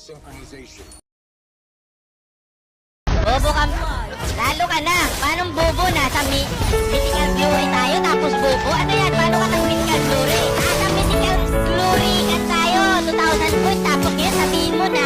Bobo ka, lalo ka na. Paano bobo? Nasa mythical glory tayo, tapos bobo? Ano yan? Paano ka ng mythical glory? Nasa mythical glory ka tayo, 2,000 points, tapos ngayon sabihin mo na